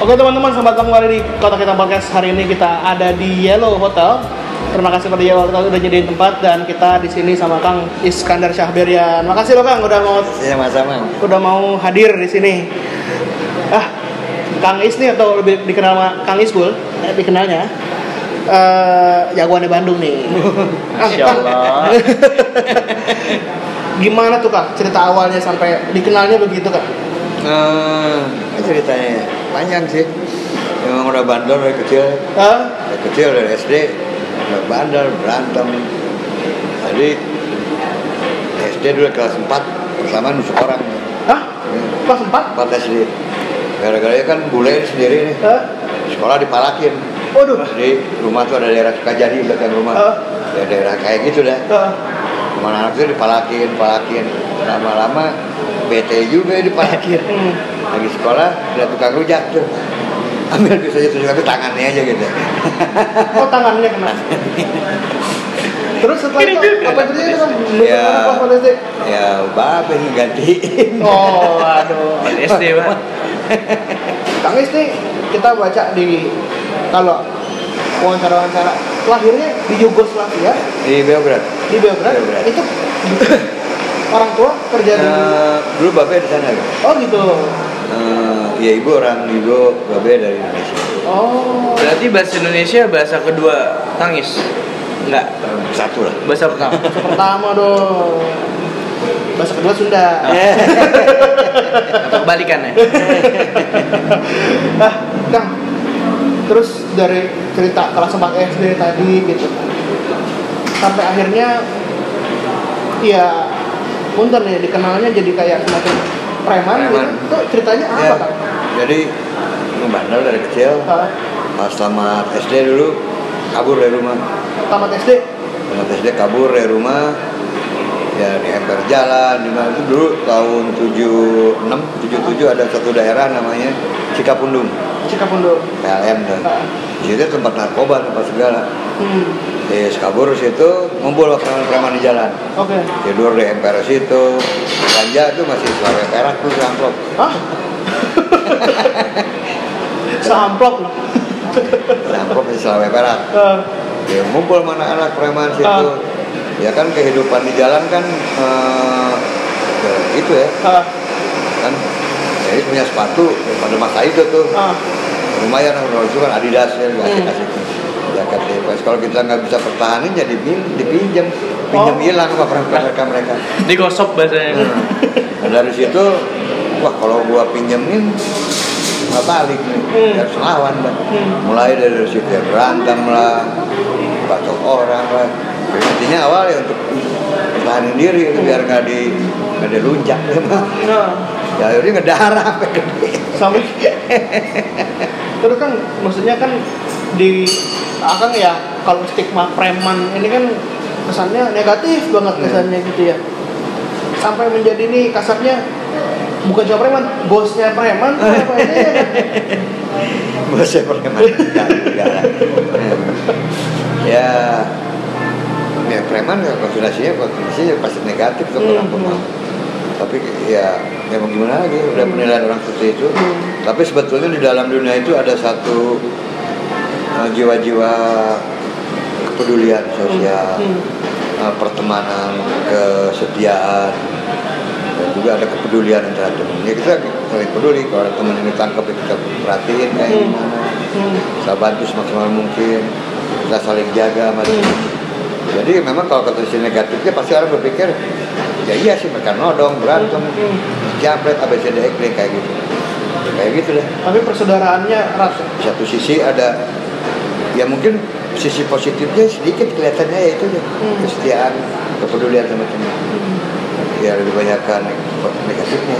Oke teman-teman, selamat datang kembali di Kota Kita Podcast. Hari ini kita ada di Yellow Hotel. Terima kasih pada Yellow Hotel udah jadiin tempat, dan kita di sini sama Kang Iskandar Syahberian. Makasih loh Kang udah mau sama-sama. Udah mau hadir di sini. Kang Is nih, atau lebih dikenal sama Kang Isbul, dikenalnya jagoannya Bandung nih. Masya Allah. Gimana tuh Kang cerita awalnya sampai dikenalnya begitu Kang? Ceritanya panjang sih. Memang udah bandel dari kecil. Dari kecil, dari SD udah bandel, berantem. Jadi SD dulu kelas 4 bersama nusuk orang. Kelas 4? 4 SD. Gara-gara kan bule sendiri nih. Sekolah dipalakin. Waduh. Di rumah tuh ada daerah Sukajadi belakang rumah. Daerah kayak gitu dah. Mana anak itu dipalakin. Lama-lama bete juga dipalakin. Lagi sekolah, ada tukang rujak tuh. Ambil pisau itu, tapi tangannya aja gitu. Oh, tangannya kena. Terus setelah itu apa terjadi kan? Ya, babe ngegantiin. Oh, aduh. SD, Pak. Kang Is nih, kita baca di kalau wawancara lahirnya di Yugoslavia. Di Beograd. Di Beograd. Itu orang tua kerja di dulu babe di sana kan? Oh gitu. Ya ibu babe dari Indonesia. Oh. Berarti bahasa Indonesia bahasa kedua Kang Is? Enggak. Satu lah. Bahasa pertama. Bahasa pertama dong. Bahasa kedua Sunda. Atau kebalikannya? Kang. Terus dari cerita kelas 4 SD tadi gitu kan. Sampai akhirnya ya punten nih dikenalnya jadi kayak semacam preman. Gitu. Itu ceritanya apa ya, Kang? Jadi ngebandel dari kecil. Pas tamat SD dulu kabur dari rumah. Tamat SD kabur dari rumah. Ya di emper jalan di mana itu dulu tahun 76, 77 ada satu daerah namanya Cikapundung. PLM dan di situ tempat narkoba, tempat segala. Kabur situ ngumpul preman-preman di jalan. Oke. Tidur di emper situ. Ganja itu masih selawai perak tuh seamplop. Seamplop loh. Seamplop masih selawai perak. Ya ngumpul mana anak preman situ. Ya kan kehidupan di jalan kan gitu ya. Kan jadi punya sepatu pada masa itu tuh. Lumayan kalau itu kan Adidas ya kasih jaket Levi's. Kalau kita nggak bisa pertahanin jadi dipinjam hilang apa mereka. Digosok bahasanya. Nah, dari situ wah kalau gua pinjemin nggak balik nih, harus lawan lah. Mulai dari situ ya, berantem lah, bacok orang lah. Intinya awal ya untuk pertahanin diri itu biar nggak dilunjak ya akhirnya ngedarah sampai terus kan maksudnya kan di akan ya kalau stigma preman ini kan kesannya negatif banget kesannya gitu ya, sampai menjadi ini kasarnya bukan cuma preman, bosnya preman apa ini ya kan? Bosnya preman enggak. Ya preman ya konotasinya pasti negatif ke orang preman. Tapi ya mau gimana lagi, udah penilaian orang seperti itu. Tapi sebetulnya di dalam dunia itu ada satu jiwa-jiwa kepedulian sosial, pertemanan, kesetiaan, dan juga ada kepedulian antara teman. Ya kita saling peduli, kalau ada teman yang ditangkap kita perhatiin kayak gimana, kita bantu semaksimal mungkin, kita saling jaga macam. Jadi memang kalau kata negatifnya pasti orang berpikir ya iya sih mereka nodong, berantem, jambret, ABCDE kayak gitu deh. Tapi persaudaraannya erat. Di satu sisi ada ya mungkin sisi positifnya sedikit kelihatannya ya itu deh, kesetiaan, kepedulian sama teman. Ya lebih banyakkan negatifnya.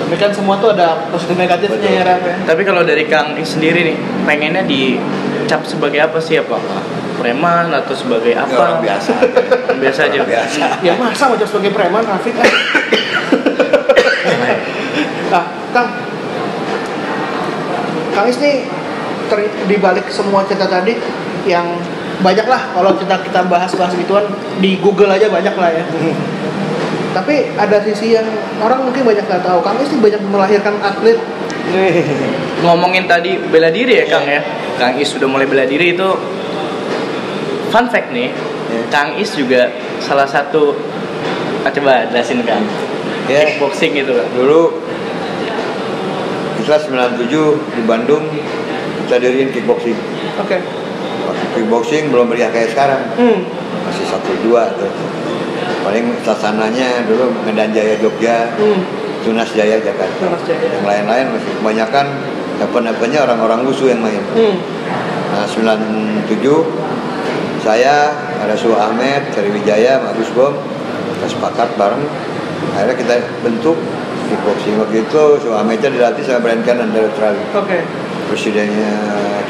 Tapi kan semua tuh ada positif negatifnya ya Raf ya. Tapi kalau dari Kang Is sendiri nih, pengennya dicap sebagai apa sih, apakah preman atau sebagai apa? Orang biasa. Biasa aja. Ya masa mau sebagai preman Rafiq kan? Nah, Kang Is nih di balik semua cerita tadi yang banyak lah, kalau kita bahas gituan di Google aja banyak lah ya. Tapi ada sisi yang orang mungkin banyak nggak tahu. Kang Is nih banyak melahirkan atlet Ngomongin tadi bela diri ya Kang ya. Kang Is sudah mulai bela diri itu fun fact nih. Kang Is juga salah satu coba jelasin Kang. Kickboxing itu Kang. Dulu kita 97 di Bandung kita diriin kickboxing. Oke. Waktu kickboxing belum meriah kayak sekarang. Masih 1-2 tuh. Paling sasananya dulu Medan Jaya Jogja, Tunas Jaya Jakarta. Tunas Jaya. Yang lain-lain masih kebanyakan event-eventnya orang-orang lusuh yang main. Nah 97 saya ada Su Ahmed, Cari Wijaya, Agus Bom, kita sepakat bareng. Akhirnya kita bentuk kickboxing. Waktu itu Su Ahmednya dilatih sama Brian Cannon dari Australia. Oke. Presidennya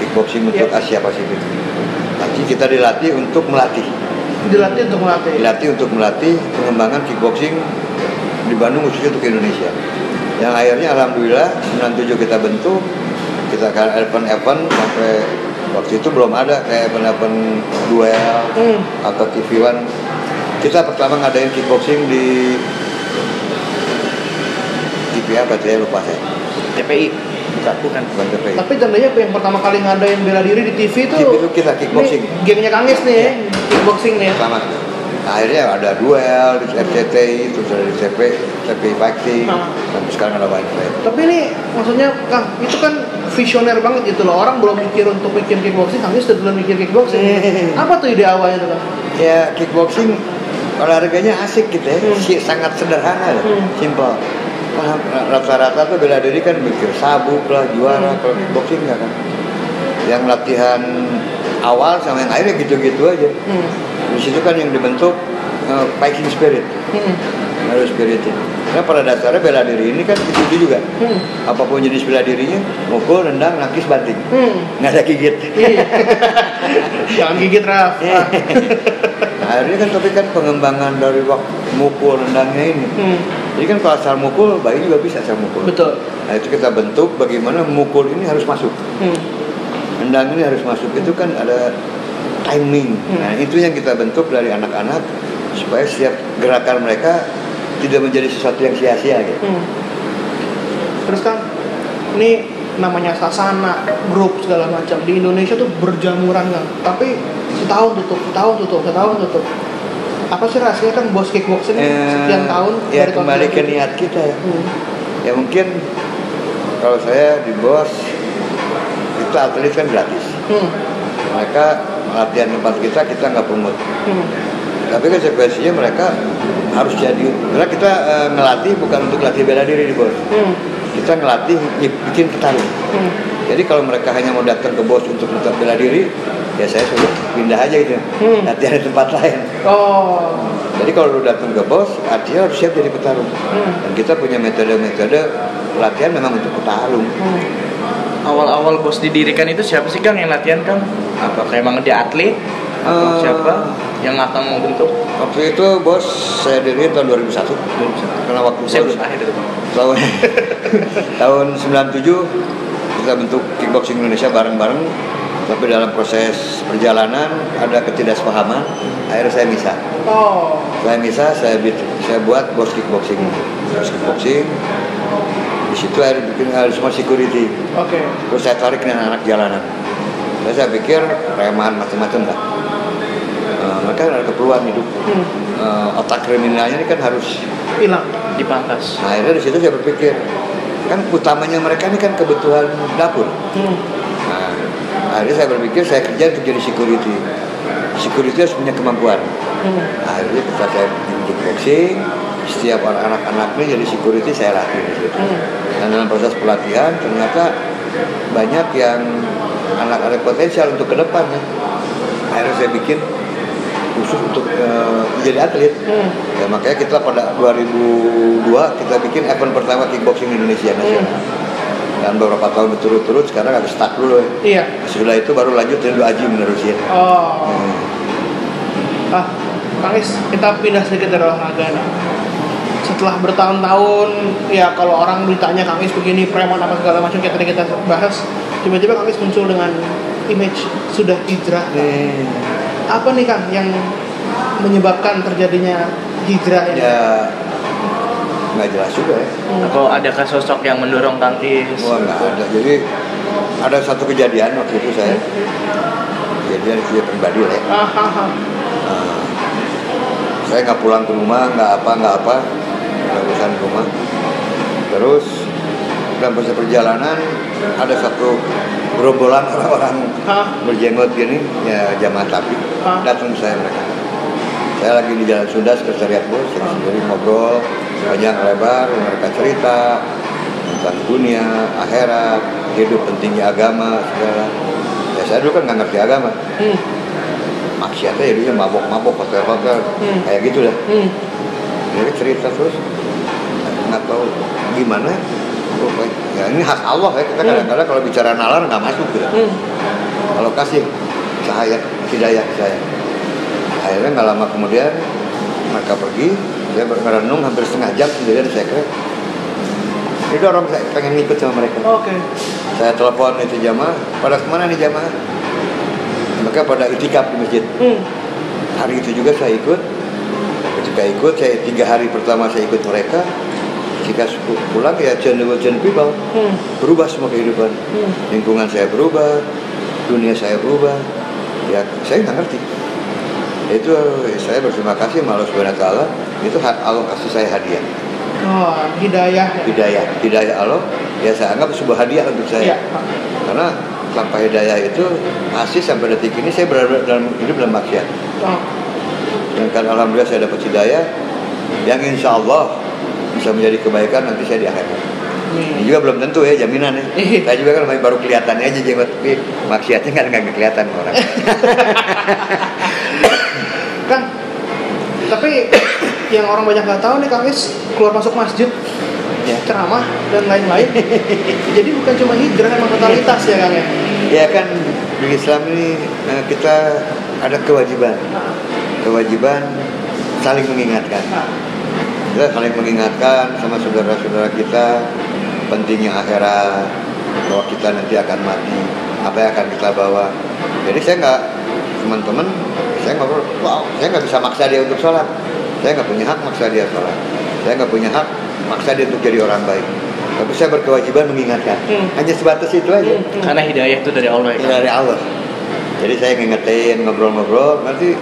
kickboxing untuk Asia Pasifik. Nanti kita dilatih untuk melatih. Dilatih untuk melatih pengembangan kickboxing di Bandung khususnya untuk Indonesia. Yang akhirnya alhamdulillah 97 kita bentuk, kita akan event sampai waktu itu belum ada kayak event duel atau TV One. Kita pertama ngadain kickboxing di TV apa saya lupa saya. TPI. Bukan TPI. Tapi tandanya yang pertama kali ngadain bela diri di TV itu kita kickboxing. Gengnya Kang Is nih, kickboxing nih. Pertama. Nah, akhirnya ada duel di RCTI, terus ada di CP Fighting, sampai sekarang ada banyak. Tapi ini maksudnya Kang, itu kan visioner banget gitu loh. Orang belum mikir untuk bikin kickboxing, Kang Is sudah mikir kickboxing. Apa tuh ide awalnya tuh Kang? Ya kickboxing olahraganya asik gitu ya, sangat sederhana, simple. Nah, rata-rata tuh bela diri kan mikir sabuk lah, juara, kalau kickboxing enggak kan. Yang latihan awal sama yang akhirnya gitu-gitu aja. Di situ kan yang dibentuk fighting spirit, harus spiritnya. Karena pada dasarnya bela diri ini kan itu juga. Apapun jenis bela dirinya, mukul, nendang, nangkis, banting, nggak ada gigit. Jangan gigit Raf. Nah, akhirnya kan tapi kan pengembangan dari waktu mukul, nendangnya ini. Jadi kan kalau asal mukul, bayi juga bisa asal mukul. Betul. Nah itu kita bentuk bagaimana mukul ini harus masuk, nendang ini harus masuk. Itu kan ada timing. Nah itu yang kita bentuk dari anak-anak supaya setiap gerakan mereka tidak menjadi sesuatu yang sia-sia gitu. Terus kan ini namanya sasana, grup segala macam di Indonesia tuh berjamuran kan. Tapi setahun tutup. Apa sih rahasianya kan bos kickboxing sekian tahun? Ya kembali ke niat kita ya. Ya mungkin kalau saya di bos itu atlet kan gratis. Mereka latihan tempat kita nggak pungut. Tapi konsekuensinya mereka harus jadi. Karena kita ngelatih bukan untuk latih bela diri di bos. Kita ngelatih bikin petarung. Jadi kalau mereka hanya mau datang ke bos untuk tetap bela diri, ya saya suruh pindah aja gitu, latihan di tempat lain. Jadi kalau lu datang ke bos, artinya harus siap jadi petarung. Dan kita punya metode-metode latihan memang untuk petarung. Awal-awal bos didirikan itu siapa sih Kang yang latihan Kang? Apakah emang dia atlet? Atau siapa yang akan membentuk? Waktu itu bos saya diriin tahun 2001. Karena waktu saya belum lahir itu. Tahun 97 kita bentuk kickboxing Indonesia bareng-bareng. Tapi dalam proses perjalanan ada ketidaksepahaman, akhirnya saya misah. Saya buat bos kickboxing. Di situ akhirnya bikin semua security. Terus saya tarik dengan anak jalanan. Saya pikir preman macam-macam lah. Mereka ada keperluan hidup. Otak kriminalnya ini kan harus hilang, dipangkas. Nah, akhirnya di situ saya berpikir, kan utamanya mereka ini kan kebutuhan dapur. Nah, akhirnya saya berpikir saya kerja untuk jadi security. Security harus punya kemampuan. Akhirnya ketika saya bikin kickboxing, setiap anak-anak ini jadi security saya latih di situ. Dan dalam proses pelatihan ternyata banyak yang anak-anak potensial untuk ke depan ya. Akhirnya saya bikin khusus untuk menjadi atlet. Ya, makanya kita pada 2002 kita bikin event pertama kickboxing Indonesia nasional. Dan beberapa tahun berturut-turut sekarang agak stuck dulu ya. Iya. Setelah itu baru lanjut Rindu Aji menerusin. Kang Is, kita pindah sedikit dari olahraga nih. Setelah bertahun-tahun, ya kalau orang ditanya Kang Is begini, preman apa segala macam kayak tadi kita bahas, tiba-tiba Kang Is muncul dengan image sudah hijrah. Apa nih Kang yang menyebabkan terjadinya hijrah ini? Ya, nggak jelas juga ya. Atau adakah sosok yang mendorong Kang Is? Wah nggak ada. Jadi ada satu kejadian waktu itu saya, kejadian saya pribadi lah. Ya. Saya nggak pulang ke rumah, nggak apa, urusan rumah. Terus dalam proses perjalanan ada satu gerombolan orang-orang berjenggot gini, ya jamaah tabligh datang ke saya mereka. Saya lagi di Jalan Sunda sekretariat bos, saya sendiri ngobrol panjang lebar, mereka cerita tentang dunia, akhirat, hidup pentingnya agama segala. Ya saya dulu kan nggak ngerti agama. Maksiatnya ya dia mabok-mabok, hotel-hotel, kayak gitu dah. Jadi cerita terus, nggak tahu gimana. Ya ini hak Allah ya, kita kadang-kadang kalau bicara nalar nggak masuk gitu. Kalau kasih cahaya, hidayah saya. Akhirnya nggak lama kemudian mereka pergi, saya merenung hampir setengah jam sendirian saya kira. Itu orang saya pengen ngikut sama mereka. Oke. Saya telepon itu jamaah, pada kemana nih jamaah? Mereka pada itikaf di masjid. Hari itu juga saya ikut. Ketika ikut, saya 3 hari pertama saya ikut mereka. Ketika pulang ya change people. Berubah semua kehidupan. Lingkungan saya berubah, dunia saya berubah. Ya saya nggak ngerti. Itu saya berterima kasih sama Allah Subhanahu wa taala, itu Allah kasih saya hadiah. Oh, hidayah Allah ya saya anggap sebuah hadiah untuk saya. Karena tanpa hidayah itu masih sampai detik ini saya berada dalam hidup dalam maksiat. Dan kan alhamdulillah saya dapat hidayah yang insya Allah bisa menjadi kebaikan nanti saya di akhirat. Ini juga belum tentu ya jaminan ya. Saya juga kan baru kelihatannya aja jenggot, tapi maksiatnya kan nggak kelihatan orang. Kang, tapi yang orang banyak nggak tahu nih Kang Is keluar masuk masjid, ceramah dan lain-lain. Jadi bukan cuma hijrah, emang totalitas ya Kang ya? Ya kan di Islam ini kita ada kewajiban saling mengingatkan. Kita saling mengingatkan sama saudara-saudara kita pentingnya akhirat, bahwa kita nanti akan mati, apa yang akan kita bawa. Jadi saya nggak, teman-teman, saya ngobrol, saya nggak bisa maksa dia untuk sholat, saya nggak punya hak maksa dia sholat, saya nggak punya hak maksa dia untuk jadi orang baik. Tapi saya berkewajiban mengingatkan, hanya sebatas itu aja. Karena hidayah itu dari Allah. Ya, dari Allah. Jadi saya ngingetin, ngobrol-ngobrol, nanti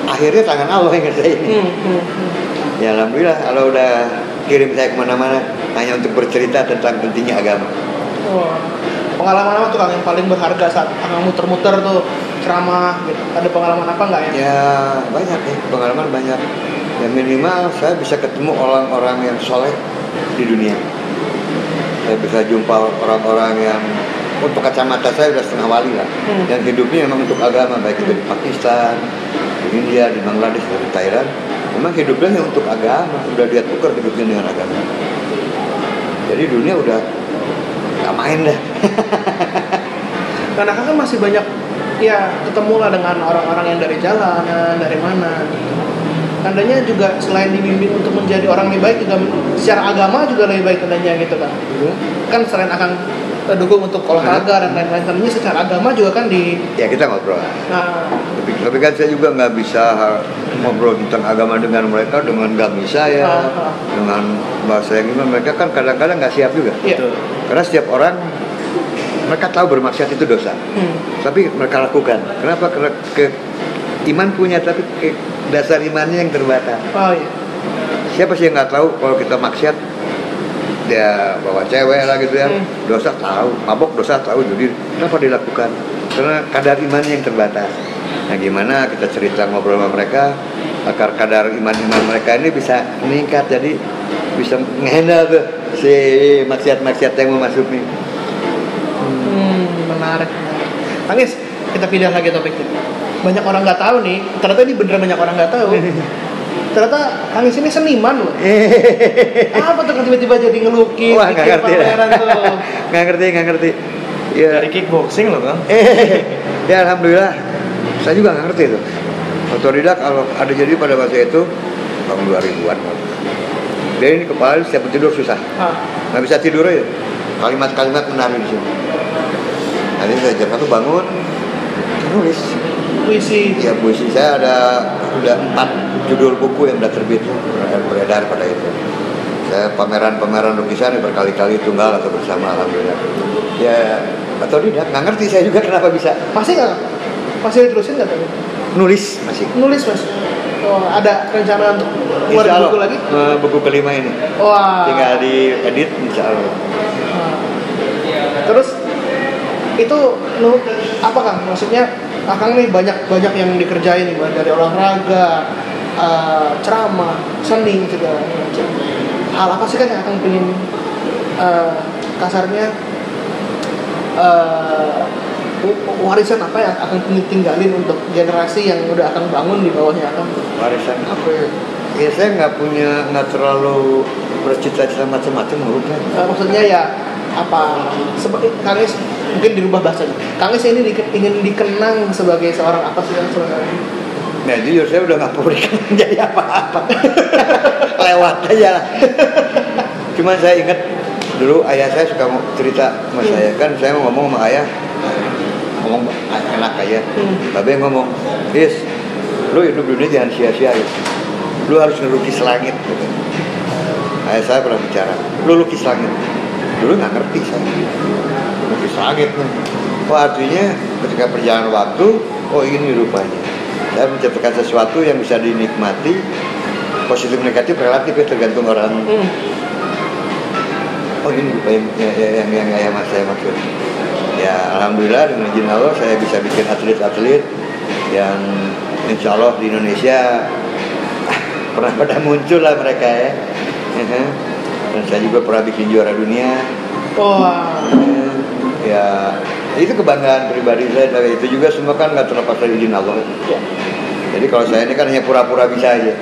akhirnya tangan Allah yang ngerjain. Ya alhamdulillah, Allah udah kirim saya kemana-mana hanya untuk bercerita tentang pentingnya agama. Pengalaman apa tuh Kang yang paling berharga saat Kang muter-muter tuh ceramah gitu? Ada pengalaman apa nggak ya? Ya banyak ya, pengalaman banyak. Ya minimal saya bisa ketemu orang-orang yang soleh di dunia. Saya bisa jumpa orang-orang yang untuk kacamata saya udah setengah wali lah. Yang hidupnya memang untuk agama, baik itu di Pakistan, di India, di Bangladesh, di Thailand. Memang hidupnya untuk agama, udah dia tukar hidupnya dengan agama. Jadi dunia udah gak main dah. Karena kan masih banyak ya ketemu lah dengan orang-orang yang dari jalanan, dari mana gitu. Tandanya juga selain dibimbing untuk menjadi orang lebih baik, juga secara agama juga lebih baik tandanya gitu kan. Kan selain akan dukung untuk olahraga dan lain-lain, tandanya secara agama juga kan di. Ya kita ngobrol. Tapi kan saya juga nggak bisa ngobrol tentang agama dengan mereka dengan nggak bisa ya, dengan bahasa yang gimana. Mereka kan kadang-kadang nggak siap juga. Karena setiap orang mereka tahu bermaksiat itu dosa, tapi mereka lakukan. Kenapa? Karena iman punya, tapi dasar imannya yang terbatas. Siapa sih yang nggak tahu kalau kita maksiat, dia bawa cewek lah gitu ya, dosa tahu, mabok dosa tahu, jadi kenapa dilakukan? Karena kadar imannya yang terbatas. Nah gimana kita cerita ngobrol sama mereka agar kadar iman mereka ini bisa meningkat, jadi bisa ngehandle tuh si maksiat-maksiat yang mau masuk nih. Menarik. Tangis, kita pindah lagi topiknya. Banyak orang nggak tahu nih, ternyata ini beneran banyak orang nggak tahu. Ternyata Kang Is ini seniman loh. Apa tuh tiba-tiba jadi ngelukis, bikin pameran tuh? Nggak ngerti. Ya. Dari kickboxing loh Kang. Ya alhamdulillah, saya juga nggak ngerti tuh. Otodidak kalau ada jadi pada masa itu tahun 2000-an. Dia ini kepala setiap tidur susah, nggak bisa tidur aja. Kalimat-kalimat menarik di sini. Nanti saya jam 1 bangun, nulis. puisi. Ya puisi saya udah 4 judul buku yang udah terbit beredar pada itu. Saya pameran lukisan berkali-kali tunggal atau bersama, alhamdulillah. Ya atau tidak, nggak ngerti saya juga kenapa bisa. Masih nggak? Masih diterusin nggak tadi? Nulis masih. Nulis mas. Oh, ada rencana untuk keluar buku lagi? Buku kelima ini. Wah. Tinggal diedit, insya Allah. Terus itu apa Kang? Maksudnya Akang nih banyak yang dikerjain nih, dari olahraga, ceramah, seni segala macam. Hal apa sih kan yang Akang pengen kasarnya warisan apa yang akan tinggalin untuk generasi yang udah akan bangun di bawahnya Akang? Warisan apa ya? Ya saya nggak terlalu bercita-cita macam-macam menurutnya. Maksudnya ya apa? Seperti Kang Is mungkin dirubah bahasanya. Kang Is ini ingin dikenang sebagai seorang apa sih yang sebenarnya? Nah jujur saya udah nggak mau dikenang jadi apa-apa. Lewat aja lah. Cuman saya ingat dulu ayah saya suka cerita sama saya, kan saya mau ngomong sama ayah, ngomong enak ayah, tapi ngomong, Is, lu hidup dunia jangan sia-sia ya, lu harus ngelukis langit. Ayah saya pernah bicara, lu lukis langit. Dulu nggak ngerti saya, lukis langit nih. Oh artinya ketika perjalanan waktu, oh ini rupanya. Saya menciptakan sesuatu yang bisa dinikmati, positif negatif relatif ya, tergantung orang. Oh ini yang saya maksud. Ya alhamdulillah dengan izin Allah saya bisa bikin atlet-atlet yang insya Allah di Indonesia pernah pada muncul lah mereka ya. Dan saya juga pernah bikin juara dunia. Ya itu kebanggaan pribadi saya. Dari itu juga semua kan nggak terlepas dari izin Allah. Jadi kalau saya ini kan hanya pura-pura bisa aja.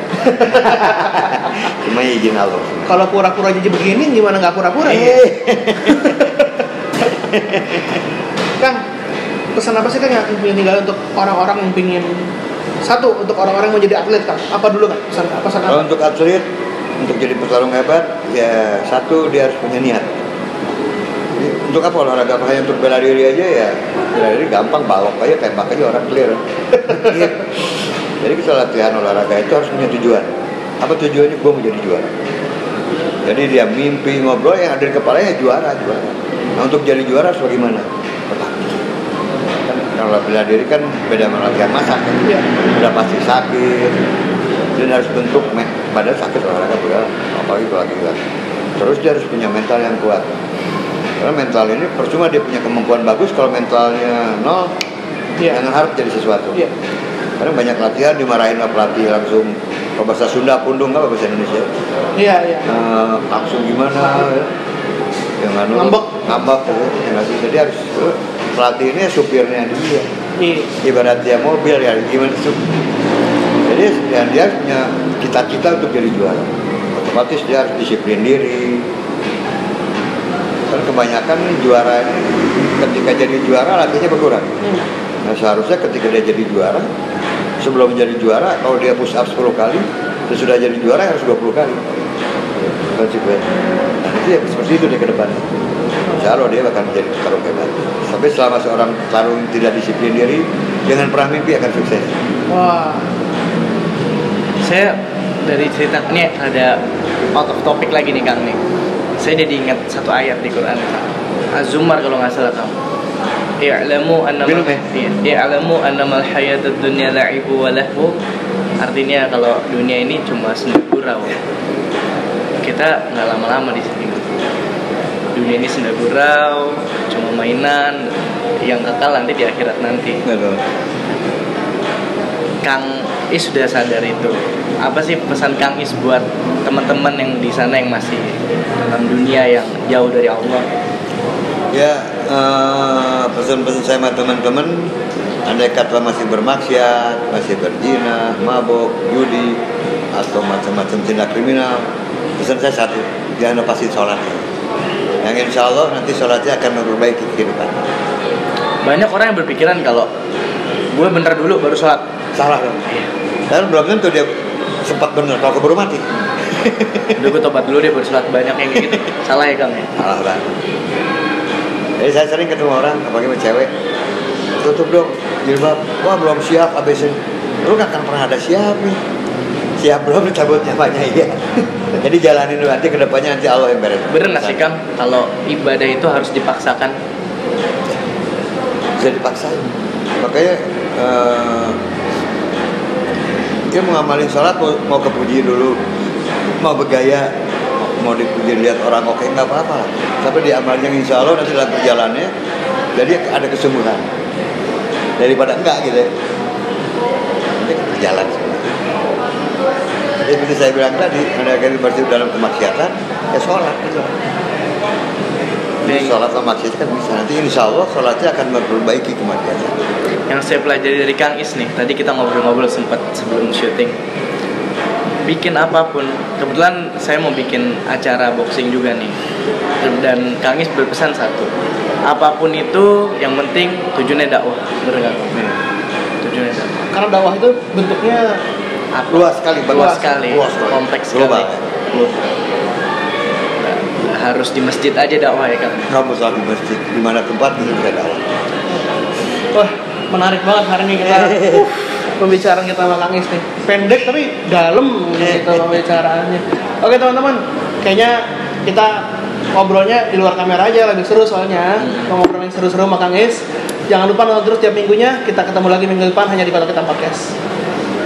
Cuma izin Allah. Kalau pura-pura jadi begini gimana nggak pura-pura ya? Kang, pesan apa sih Kang yang ingin tinggal untuk orang-orang yang ingin satu untuk orang-orang yang mau jadi atlet Kang? Apa dulu Kang? Pesan apa? Kalau untuk atlet, untuk jadi petarung hebat, ya satu dia harus punya niat. Jadi, untuk apa olahraga? Hanya untuk bela diri aja ya? Bela diri gampang, balok aja, tembak aja orang clear. Jadi kita latihan olahraga itu harus punya tujuan. Apa tujuannya? Gue mau jadi juara. Jadi dia mimpi ngobrol yang ada di kepalanya juara. Nah untuk jadi juara harus bagaimana? Berlatih. Kan kalau bela diri kan beda dengan latihan masak. Kan? Udah pasti sakit. Dan harus bentuk badan sakit olahraga berat. Apalagi kalau lagi gila. Terus dia harus punya mental yang kuat. Karena mental ini percuma dia punya kemampuan bagus kalau mentalnya nol. Jangan harap jadi sesuatu. Karena banyak latihan dimarahin sama pelatih langsung, kalau bahasa Sunda pundung, apa bahasa Indonesia? Iya. Langsung gimana ya? Yang ngambek ya. Jadi harus pelatih ini supirnya dia. Ibarat dia mobil ya gimana tuh. Jadi dia punya cita-cita untuk jadi juara. Otomatis dia harus disiplin diri. Karena kebanyakan juara ini ketika jadi juara latihnya berkurang. Nah seharusnya ketika dia jadi juara, sebelum menjadi juara, kalau dia push up 10 kali, sesudah jadi juara harus 20 kali. Konsekuensi. Nah itu ya seperti itu deh ke depan. Insya Allah dia akan menjadi petarung hebat. Tapi selama seorang petarung tidak disiplin diri, jangan pernah mimpi akan sukses. Wah, saya dari cerita ini ada out of topic lagi nih Kang nih. Saya jadi ingat satu ayat di Quran, Az-Zumar kalau nggak salah Kang. I'lamu annamal hayatud dunya la'ibu wa lahu. Artinya kalau dunia ini cuma senda gurau. Kita nggak lama-lama di sini. Dunia ini senda gurau, cuma mainan yang kekal nanti di akhirat nanti. Kang Is sudah sadar itu. Apa sih pesan Kang Is buat teman-teman yang di sana yang masih dalam dunia yang jauh dari Allah? Ya, pesan-pesan saya sama teman-teman, andai kata masih bermaksiat, masih berzina, mabuk, judi, atau macam-macam tindak kriminal, pesan saya satu, jangan lepasin sholat. Yang insya Allah nanti sholatnya akan memperbaiki kehidupan. Banyak orang yang berpikiran kalau gue bener dulu baru sholat. Salah dong. Dan belum tentu dia sempat bener kalau keburu mati. Udah gue tobat dulu deh baru sholat, banyak yang gitu. Salah ya Kang ya? Salah banget. Jadi saya sering ketemu orang, apalagi sama cewek, tutup dong, jilbab, wah belum siap ABC. Lu gak akan pernah ada siap nih. Siap belum dicabut nyamanya iya. Jadi jalanin dulu, nanti kedepannya nanti Allah yang beres. Bener nggak sih Kang, kalau ibadah itu harus dipaksakan? Bisa dipaksain. Makanya dia mau ngamalin sholat, mau kepuji dulu, mau bergaya, mau dipuji lihat orang oke, nggak apa-apa. Tapi diamalin insya Allah nanti dalam perjalanannya, jadi ada kesungguhan daripada enggak gitu ya. Nanti berjalan semua. Jadi seperti saya bilang tadi, ada yang masih dalam kemaksiatan, ya sholat gitu. Jadi sholat sama maksiat kan bisa. Nanti insya Allah sholatnya akan memperbaiki kemaksiatan. Yang saya pelajari dari Kang Is nih, tadi kita ngobrol-ngobrol sempat sebelum syuting. Bikin apapun, kebetulan saya mau bikin acara boxing juga nih. Dan Kang Is berpesan satu, apapun itu yang penting tujuannya dakwah, bener nggak? Tujuannya dakwah. Karena dakwah itu bentuknya Luas sekali, kompleks sekali. Global. Harus di masjid aja dakwah ya Kang. Kamu selalu di masjid, di mana tempat bisa dakwah. wah menarik banget hari ini kita pembicaraan kita sama Kang Is nih. Pendek tapi dalam gitu pembicaraannya. Oke teman-teman, kayaknya kita ngobrolnya di luar kamera aja lebih seru soalnya. Mau ngobrolin seru-seru sama Kang Is. Jangan lupa nonton terus tiap minggunya. Kita ketemu lagi minggu depan hanya di Kalau Kita Podcast.